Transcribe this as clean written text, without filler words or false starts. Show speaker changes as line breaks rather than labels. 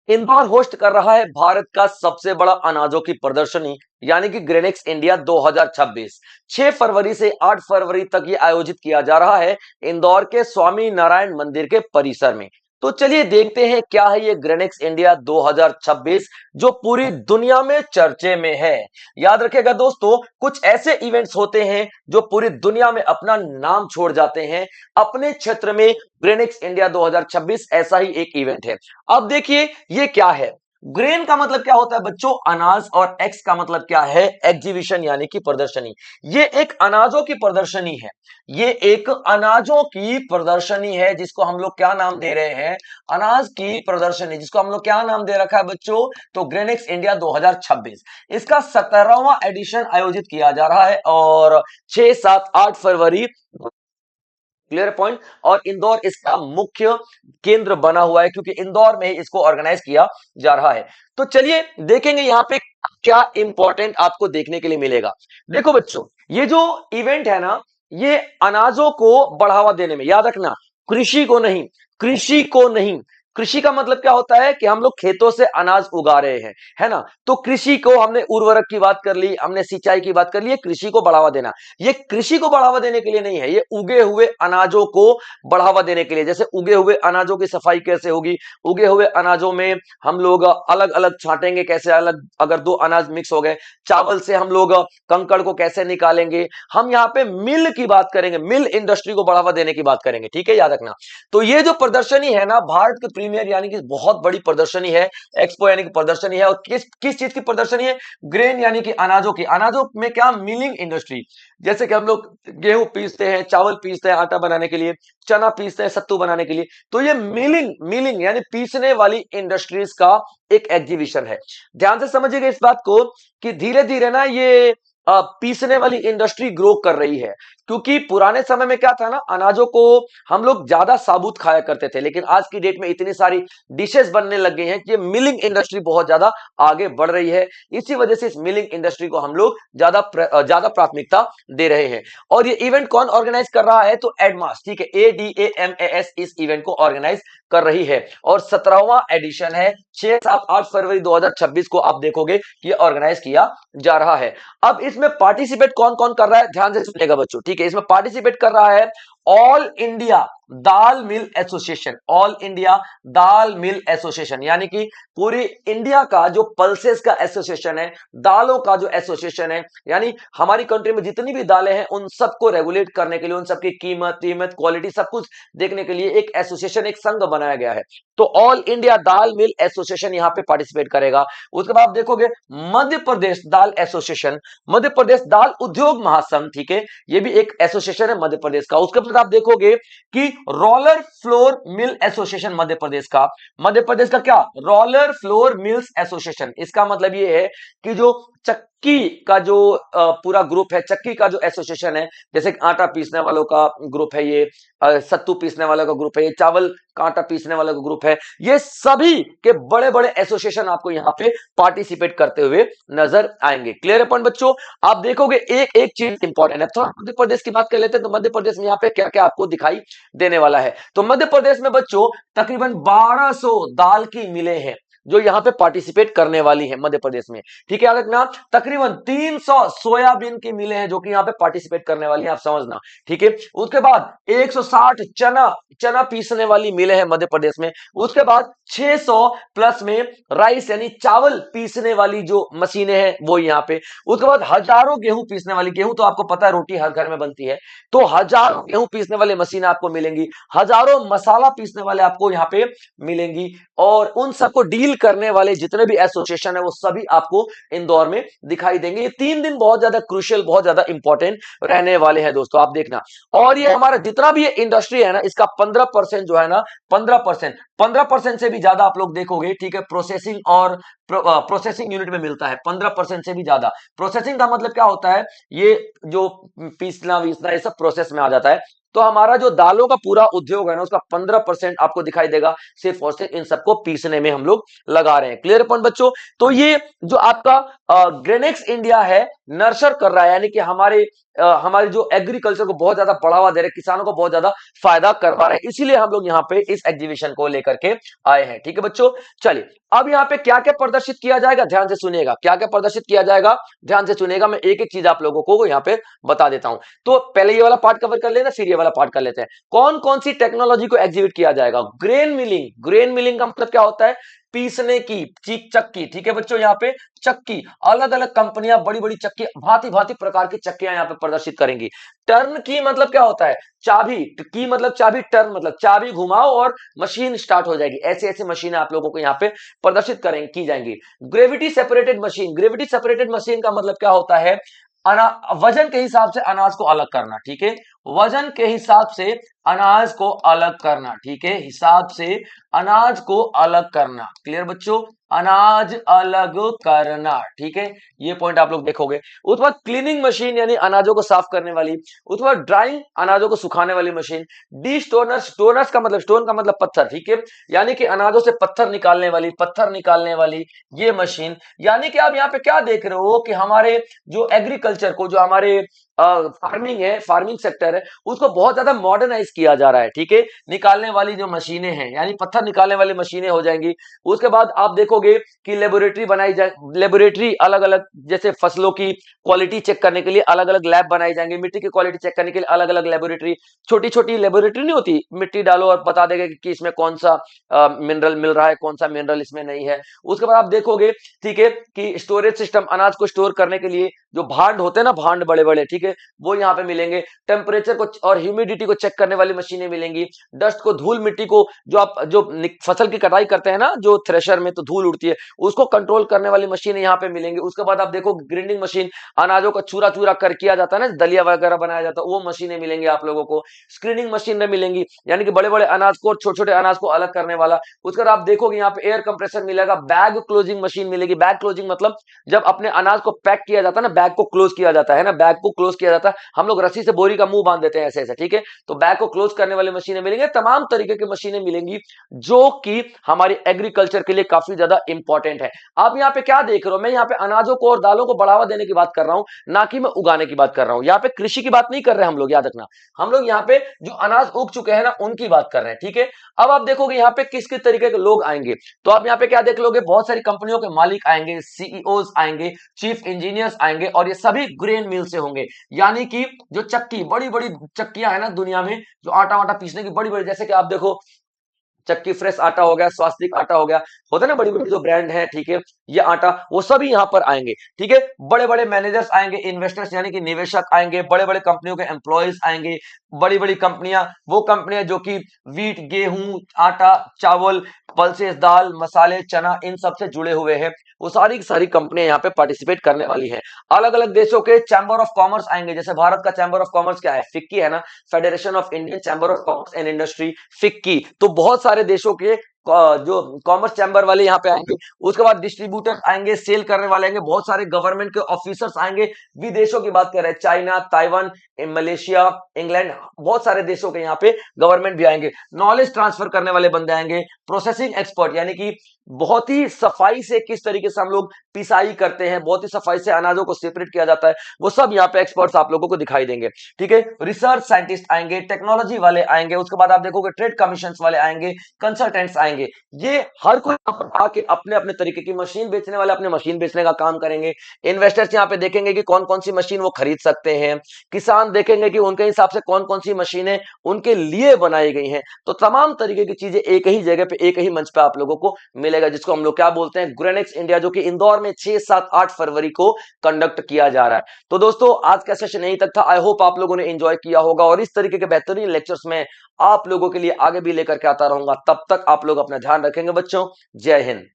Indore host कर रहा है भारत का सबसे बड़ा अनाजों की प्रदर्शनी यानी कि ग्रेनेक्स इंडिया 2026। 6 फरवरी से 8 फरवरी तक ये आयोजित किया जा रहा है इंदौर के स्वामी नारायण मंदिर के परिसर में। तो चलिए देखते हैं क्या है ये ग्रेनेक्स इंडिया 2026 जो पूरी दुनिया में चर्चे में है। याद रखिएगा दोस्तों, कुछ ऐसे इवेंट्स होते हैं जो पूरी दुनिया में अपना नाम छोड़ जाते हैं। अपने क्षेत्र में ग्रेनेक्स इंडिया 2026 ऐसा ही एक इवेंट है। अब देखिए ये क्या है। ग्रेन का मतलब क्या होता है बच्चों, अनाज, और एक्स का मतलब क्या है, एग्जीबिशन यानी कि प्रदर्शनी। ये एक अनाजों की प्रदर्शनी है। ये एक अनाजों की प्रदर्शनी है जिसको हम लोग क्या नाम दे रहे हैं, अनाज की प्रदर्शनी, जिसको हम लोग क्या नाम दे रखा है बच्चों, तो ग्रेनेक्स इंडिया 2026। इसका 17वां एडिशन आयोजित किया जा रहा है और 6, 7, 8 फरवरी, क्लियर पॉइंट। और इंदौर इसका मुख्य केंद्र बना हुआ है क्योंकि इंदौर में ही इसको ऑर्गेनाइज किया जा रहा है। तो चलिए देखेंगे यहां पे क्या इंपॉर्टेंट आपको देखने के लिए मिलेगा। देखो बच्चों, ये जो इवेंट है ना, ये अनाजों को बढ़ावा देने में, याद रखना, कृषि को नहीं, कृषि को नहीं। कृषि का मतलब क्या होता है कि हम लोग खेतों से अनाज उगा रहे हैं, है ना। तो कृषि को हमने उर्वरक की बात कर ली, हमने सिंचाई की बात कर ली, कृषि को बढ़ावा देना। ये कृषि को बढ़ावा देने के लिए नहीं है, ये उगे हुए अनाजों को बढ़ावा देने के लिए। जैसे उगे हुए अनाजों की सफाई कैसे होगी, उगे हुए अनाजों में हम लोग अलग अलग छांटेंगे कैसे, अलग अगर दो अनाज मिक्स हो गए, चावल से हम लोग कंकड़ को कैसे निकालेंगे। हम यहाँ पे मिल की बात करेंगे, मिल इंडस्ट्री को बढ़ावा देने की बात करेंगे, ठीक है, याद रखना। तो ये जो प्रदर्शनी है ना, भारत की प्रीमियर यानी कि बहुत बड़ी प्रदर्शनी है, एक्सपो यानी कि प्रदर्शनी है। और किस किस चीज की प्रदर्शनी है, ग्रेन यानी कि अनाजों की। अनाजों में क्या, मिलिंग इंडस्ट्री। जैसे कि हम लोग गेहूं पीसते हैं, चावल पीसते हैं आटा बनाने के लिए, चना पीसते हैं सत्तू बनाने के लिए। तो ये मिलिंग मिलिंग यानी पीसने वाली इंडस्ट्रीज का एक एग्जीबिशन है। ध्यान से समझिएगा इस बात को कि धीरे धीरे ना ये पीसने वाली इंडस्ट्री ग्रो कर रही है। क्योंकि पुराने समय में क्या था ना, अनाजों को हम लोग ज्यादा साबुत खाया करते थे, लेकिन आज की डेट में इतनी सारी डिशेस बनने लग गई हैं कि ये मिलिंग इंडस्ट्री बहुत ज्यादा आगे बढ़ रही है। इसी वजह से इस मिलिंग इंडस्ट्री को हम लोग ज्यादा प्राथमिकता दे रहे हैं। और ये इवेंट कौन ऑर्गेनाइज कर रहा है, तो एडमास, ठीक है, ADAMAS इस इवेंट को ऑर्गेनाइज कर रही है। और 17वां एडिशन है, 6, 7, 8 फरवरी 2026 को आप देखोगे कि ऑर्गेनाइज किया जा रहा है। अब इसमें पार्टिसिपेट कौन कौन कर रहा है, ध्यान से सुनिएगा बच्चों, ठीक है। इसमें पार्टिसिपेट कर रहा है ऑल इंडिया दाल मिल एसोसिएशन, ऑल इंडिया दाल मिल एसोसिएशन, यानी कि पूरी इंडिया का जो पल्सेस का एसोसिएशन है, दालों का जो एसोसिएशन है, यानी हमारी कंट्री में जितनी भी दालें हैं उन सबको रेगुलेट करने के लिए, उन सबकी कीमत क्वालिटी सब कुछ देखने के लिए एक एसोसिएशन, एक संघ बनाया गया है। तो ऑल इंडिया दाल मिल एसोसिएशन यहां पे पार्टिसिपेट करेगा। उसके बाद आप देखोगे मध्य प्रदेश दाल एसोसिएशन, मध्य प्रदेश दाल उद्योग महासंघ, ठीक है, ये भी एक एसोसिएशन है मध्य प्रदेश का। उसके बाद आप देखोगे कि roller flour mill association Madhya Pradesh का, मध्य प्रदेश का क्या, रोलर फ्लोर मिल्स एसोसिएशन। इसका मतलब ये है कि जो चक्की का जो पूरा ग्रुप है, चक्की का जो एसोसिएशन है, जैसे आटा पीसने वालों का ग्रुप है ये, सत्तू पीसने वालों का ग्रुप है ये, चावल का आटा पीसने वालों का ग्रुप है, ये सभी के बड़े बड़े एसोसिएशन आपको यहाँ पे पार्टिसिपेट करते हुए नजर आएंगे। क्लियर है पॉइंट बच्चों। आप देखोगे एक एक चीज इंपॉर्टेंट है। थोड़ा मध्य प्रदेश की बात कर लेते हैं, तो मध्य प्रदेश में यहाँ पे क्या क्या आपको दिखाई देने वाला है। तो मध्य प्रदेश में बच्चों तकरीबन 1200 दाल की मिलें हैं जो यहाँ पे पार्टिसिपेट करने वाली है मध्य प्रदेश में, ठीक है, याद रखना। तकरीबन 300 सोयाबीन की मिलें हैं जो कि यहाँ पे पार्टिसिपेट करने वाली हैं, आप समझना, ठीक है। उसके बाद 160 चना चना पीसने वाली मिलें हैं मध्य प्रदेश में। उसके बाद 600 प्लस में राइस यानी चावल पीसने वाली जो मशीनें हैं वो यहाँ पे। उसके बाद हजारों गेहूं पीसने वाली, गेहूं तो आपको पता है रोटी हर घर में बनती है, तो हजारों गेहूं पीसने वाले मशीन आपको मिलेंगी, हजारों मसाला पीसने वाले आपको यहाँ पे मिलेंगी। और उन सबको डील करने वाले जितने भी एसोसिएशन है वो सभी आपको इंदौर में दिखाई देंगे। ये 3 दिन बहुत ज्यादा क्रूशियल, बहुत ज्यादा इंपॉर्टेंट रहने वाले हैं दोस्तों, आप देखना। और ये हमारा जितना भी ये इंडस्ट्री है ना, इसका 15% जो है ना, 15% से भी ज्यादा आप लोग देखोगे, ठीक है, प्रोसेसिंग और प्रोसेसिंग यूनिट में मिलता है। 15% से भी ज्यादा। प्रोसेसिंग का मतलब क्या होता है, ये जो पीसना वीसना ये सब प्रोसेस में आ जाता है। तो हमारा जो दालों का पूरा उद्योग है ना, उसका 15% आपको दिखाई देगा सिर्फ और सिर्फ इन सबको पीसने में हम लोग लगा रहे हैं। क्लियर पॉइंट बच्चों? तो ये जो आपका ग्रेनेक्स इंडिया है, नर्चर कर रहा है, यानी कि हमारी जो एग्रीकल्चर को बहुत ज्यादा बढ़ावा दे रहे हैं, किसानों को बहुत ज्यादा फायदा कर पा रहे हैं, इसीलिए हम लोग यहाँ पे इस एग्जीबिशन को लेकर के आए हैं। ठीक है बच्चों, चलिए अब यहाँ पे क्या क्या प्रदर्शित किया जाएगा, ध्यान से सुनिएगा। क्या क्या प्रदर्शित किया जाएगा, ध्यान से सुनिएगा। मैं एक एक चीज आप लोगों को यहाँ पे बता देता हूं। तो पहले ये वाला पार्ट कवर कर लेना, फिर ये वाला पार्ट कर लेते हैं। कौन कौन सी टेक्नोलॉजी को एग्जीबिट किया जाएगा? Grain milling. ग्रेन मिलिंग का मतलब क्या होता है? पीसने की चक्की। ठीक है बच्चों, यहाँ पे चक्की, अलग अलग कंपनियां बड़ी बड़ी चक्की, भांति भांति प्रकार की चक्कियां यहाँ पे प्रदर्शित करेंगी। टर्न की मतलब क्या होता है? चाबी की मतलब चाबी, टर्न मतलब चाबी घुमाओ और मशीन स्टार्ट हो जाएगी। ऐसे ऐसे मशीनें आप लोगों को यहाँ पे प्रदर्शित करेंगे, की जाएंगी। Gravity separated machine. Gravity separated machine का मतलब क्या होता है? वजन के हिसाब से अनाज को अलग करना। ठीक है, वजन के हिसाब से अनाज को अलग करना। ठीक है, हिसाब से अनाज को अलग करना। क्लियर बच्चों? अनाज अलग करना। ठीक है, ये पॉइंट आप लोग देखोगे। उसके बाद क्लीनिंग मशीन, यानी अनाजों को साफ करने वाली। उसके बाद ड्राइंग, अनाजों को सुखाने वाली मशीन। डी स्टोनर, स्टोनर्स का मतलब, स्टोन का मतलब पत्थर। ठीक है, यानी कि अनाजों से पत्थर निकालने वाली ये मशीन। यानी कि आप यहाँ पे क्या देख रहे हो कि हमारे जो एग्रीकल्चर को, जो हमारे फार्मिंग है, फार्मिंग सेक्टर है, उसको बहुत ज्यादा मॉडर्नाइज किया जा रहा है। ठीक है, निकालने वाली जो मशीनें हैं, यानी पत्थर निकालने वाली मशीनें हो जाएंगी। उसके बाद आप देखोगे कि लेबोरेटरी बनाई जाए, लेबोरेटरी अलग अलग, जैसे फसलों की क्वालिटी चेक करने के लिए अलग अलग लैब बनाई जाएंगी, मिट्टी की क्वालिटी चेक करने के लिए अलग अलग लेबोरेटरी। छोटी छोटी लेबोरेटरी नहीं होती, मिट्टी डालो और बता देगा कि इसमें कौन सा मिनरल मिल रहा है, कौन सा मिनरल इसमें नहीं है। उसके बाद आप देखोगे, ठीक है, कि स्टोरेज सिस्टम, अनाज को स्टोर करने के लिए जो भांड होते हैं ना, भांड बड़े बड़े, ठीक है, वो यहाँ पे मिलेंगे। टेम्परेचर को और ह्यूमिडिटी को चेक करने वाली मशीनें मिलेंगी। डस्ट को, धूल मिट्टी को, जो फसल की कटाई करते हैं ना, जो थ्रेशर में तो धूल उड़ती है, उसको कंट्रोल करने वाली मशीनें यहाँ पे मिलेंगी। उसके बाद आप देखो ग्राइंडिंग मशीन, अनाजों का चूरा चूरा कर किया जाता है ना, दलिया वगैरह बनाया जाता है, वो मशीनें मिलेंगी आप लोगों को। स्क्रीनिंग मशीनें मिलेंगी, यानी कि बड़े बड़े अनाज को और छोटे छोटे अनाज को अलग करने वाला। उसके बाद आप देखोगे यहाँ पे एयर कंप्रेसर मिलेगा। बैग क्लोजिंग मशीन मिलेगी। बैग क्लोजिंग मतलब जब अपने अनाज को पैक किया जाता है ना, बैग को क्लोज किया जाता है ना, बैग को क्लोज किया जाता है, हम लोग रस्सी से बोरी का मुंह बांध देते हैं ऐसे ऐसे। ठीक है, तो बैग को क्लोज करने वाली मशीनें मिलेंगी। तमाम तरीके की मशीनें मिलेंगी जो कि हमारी एग्रीकल्चर के लिए काफी ज्यादा इंपॉर्टेंट है। आप यहाँ पे क्या देख रहे हो? मैं यहाँ पे अनाजों को और दालों को बढ़ावा देने की बात कर रहा हूं, ना कि मैं उगाने की बात कर रहा हूं। यहाँ पे कृषि की बात नहीं कर रहे हम लोग, याद रखना। हम लोग यहाँ पे जो अनाज उग चुके हैं ना, उनकी बात कर रहे हैं। ठीक है, अब आप देखोगे यहाँ पे किस किस तरीके के लोग आएंगे। तो आप यहाँ पे क्या देख लोगे? बहुत सारी कंपनियों के मालिक आएंगे, सीईओज आएंगे, चीफ इंजीनियर्स आएंगे, और ये सभी ग्रेन मिल से होंगे। यानी कि जो चक्की, बड़ी बड़ी चक्कियां है ना दुनिया में, जो आटा वाटा पीसने की बड़ी बड़ी, जैसे कि आप देखो चक्की फ्रेश आटा हो गया, स्वास्तिक आटा हो गया, होता है ना, बड़ी बड़ी जो ब्रांड है, ठीक है, ये आटा, वो सभी यहाँ पर आएंगे। ठीक है, बड़े बड़े मैनेजर्स आएंगे, इन्वेस्टर्स यानी कि निवेशक आएंगे, बड़े बड़े कंपनियों के एम्प्लॉयज आएंगे, बड़ी बड़ी कंपनियां, वो कंपनियां जो कि वीट, गेहूं, आटा, चावल, पल्सेस, दाल, मसाले, चना, इन सब से जुड़े हुए हैं, वो सारी की सारी कंपनियां यहाँ पे पार्टिसिपेट करने वाली हैं। अलग अलग देशों के चैम्बर ऑफ कॉमर्स आएंगे। जैसे भारत का चैम्बर ऑफ कॉमर्स क्या है? फिक्की है ना, federation of Indian chamber of commerce and industry, FICCI. तो बहुत सारे देशों के जो कॉमर्स चैम्बर वाले यहाँ पे आएंगे। उसके बाद डिस्ट्रीब्यूटर आएंगे, सेल करने वाले आएंगे, बहुत सारे गवर्नमेंट के ऑफिसर्स आएंगे। विदेशों की बात कर रहे हैं, चाइना, ताइवान, मलेशिया, इंग्लैंड, बहुत सारे देशों के यहाँ पे गवर्नमेंट भी आएंगे। नॉलेज ट्रांसफर करने वाले बंदे आएंगे। प्रोसेसिंग एक्सपर्ट, यानी कि बहुत ही सफाई से किस तरीके से हम लोग पिसाई करते हैं, बहुत ही सफाई से अनाजों को सेपरेट किया जाता है, वो सब यहाँ पे एक्सपर्ट्स आप लोगों को दिखाई देंगे। ठीक है, रिसर्च साइंटिस्ट आएंगे, टेक्नोलॉजी वाले आएंगे, उसके बाद आप देखोगे ट्रेड कमीशन वाले आएंगे, कंसल्टेंट्स आएंगे। ये हर कोई आके अपने अपने तरीके की, मशीन बेचने वाले अपने मशीन बेचने का काम करेंगे। इन्वेस्टर्स यहाँ पे देखेंगे कि कौन कौन सी मशीन वो खरीद सकते हैं। किसान देखेंगे कि उनके हिसाब से कौन कौन सी मशीनें उनके लिए बनाई गई हैं। तो तमाम तरीके की चीजें एक ही जगह पे, एक ही मंच पे आप लोगों को मिलेगा, जिसको हम लोग क्या बोलते हैं? ग्रेनेक्स इंडिया, जो कि इंदौर में 6, 7, 8 फरवरी को कंडक्ट किया जा रहा है। तो दोस्तों, आज का सेशन यहीं तक था। आई होप आप लोगों ने एंजॉय किया होगा, और इस तरीके के बेहतरीन लेक्चर्स में आप लोगों के लिए आगे भी लेकर के आता रहूंगा। तब तक आप लोग अपना ध्यान रखेंगे बच्चों। जय हिंद।